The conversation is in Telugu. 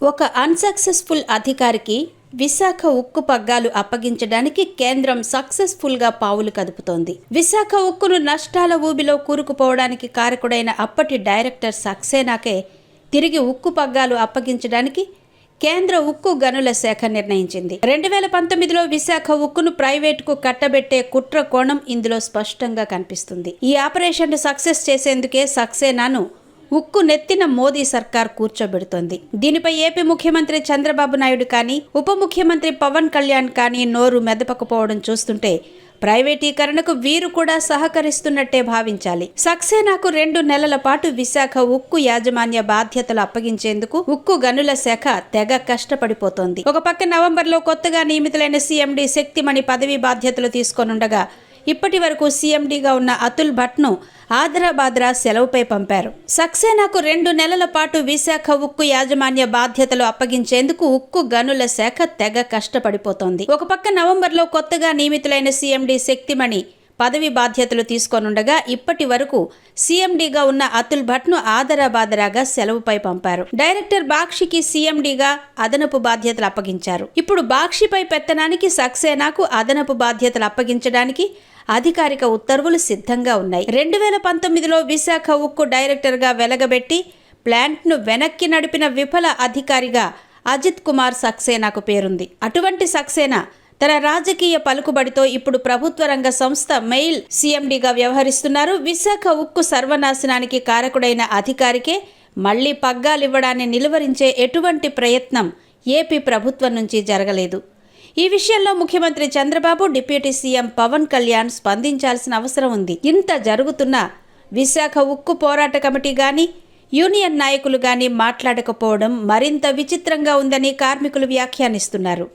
ఒక అన్సక్సెస్ఫుల్ అధికారికి విశాఖ ఉక్కు పగ్గాలు అప్పగించడానికి కేంద్రం సక్సెస్ఫుల్గా పావులు కదుపుతోంది. విశాఖ ఉక్కును నష్టాల ఊబిలో కూరుకుపోవడానికి కారకుడైన అప్పటి డైరెక్టర్ సక్సేనాకే తిరిగి ఉక్కు పగ్గాలు అప్పగించడానికి కేంద్ర ఉక్కు గనుల శాఖ నిర్ణయించింది. 2019లో విశాఖ ఉక్కును ప్రైవేటుకు కట్టబెట్టే కుట్ర కోణం ఇందులో స్పష్టంగా కనిపిస్తుంది. ఈ ఆపరేషన్ సక్సెస్ చేసేందుకే సక్సేనాను ఉక్కు నెత్తిన మోదీ సర్కార్ కూర్చోబెడుతోంది. దీనిపై ఏపీ ముఖ్యమంత్రి చంద్రబాబు నాయుడు కానీ, ఉప ముఖ్యమంత్రి పవన్ కళ్యాణ్ కానీ నోరు మెదపకపోవడం చూస్తుంటే ప్రైవేటీకరణకు వీరు కూడా సహకరిస్తున్నట్టే భావించాలి. సక్సేనాకు 2 నెలల పాటు విశాఖ ఉక్కు యాజమాన్య బాధ్యతలు అప్పగించేందుకు ఉక్కు గనుల శాఖ తెగ కష్టపడిపోతోంది. ఒక పక్క నవంబర్లో కొత్తగా నియమితులైన సీఎండీ శక్తిమణి పదవీ బాధ్యతలు తీసుకోనుండగా ఇప్పటి వరకు సీఎండీగా ఉన్న అతుల్ భట్ను ఆదరాబాద్రా సెలవుపై పంపారు. సక్సేనాకు 2 నెలల పాటు విశాఖ ఉక్కు యాజమాన్య బాధ్యతలు అప్పగించేందుకు ఉక్కు గనుల శాఖ తెగ కష్టపడిపోతోంది. ఒక పక్క నవంబర్లో కొత్తగా నియమితులైన సీఎండీ శక్తిమణి పదవి బాధ్యతలు తీసుకోనుండగా ఇప్పటి వరకు సీఎండీగా ఉన్న అతుల్ భట్ను ఆదరాబాదరాగా సెలవుపై పంపారు. డైరెక్టర్ బాక్షికి సీఎండీగా అదనపు బాధ్యతలు అప్పగించారు. ఇప్పుడు బాక్షిపై పెత్తనానికి సక్సేనాకు అదనపు బాధ్యతలు అప్పగించడానికి అధికారిక ఉత్తర్వులు సిద్ధంగా ఉన్నాయి. 2019లో విశాఖ ఉక్కు డైరెక్టర్గా వెలగబెట్టి ప్లాంట్ను వెనక్కి నడిపిన విఫల అధికారిగా అజిత్ కుమార్ సక్సేనాకు పేరుంది. అటువంటి సక్సేనా తన రాజకీయ పలుకుబడితో ఇప్పుడు ప్రభుత్వ రంగ సంస్థ మెయిల్ సీఎండీగా వ్యవహరిస్తున్నారు. విశాఖ ఉక్కు సర్వనాశనానికి కారకుడైన అధికారికే మళ్లీ పగ్గాలివ్వడాన్ని నిలువరించే ఎటువంటి ప్రయత్నం ఏపీ ప్రభుత్వం నుంచి జరగలేదు. ఈ విషయంలో ముఖ్యమంత్రి చంద్రబాబు, డిప్యూటీ సీఎం పవన్ కళ్యాణ్ స్పందించాల్సిన అవసరం ఉంది. ఇంత జరుగుతున్నా విశాఖ ఉక్కు పోరాట కమిటీ గాని, యూనియన్ నాయకులు గాని మాట్లాడకపోవడం మరింత విచిత్రంగా ఉందని కార్మికులు వ్యాఖ్యానిస్తున్నారు.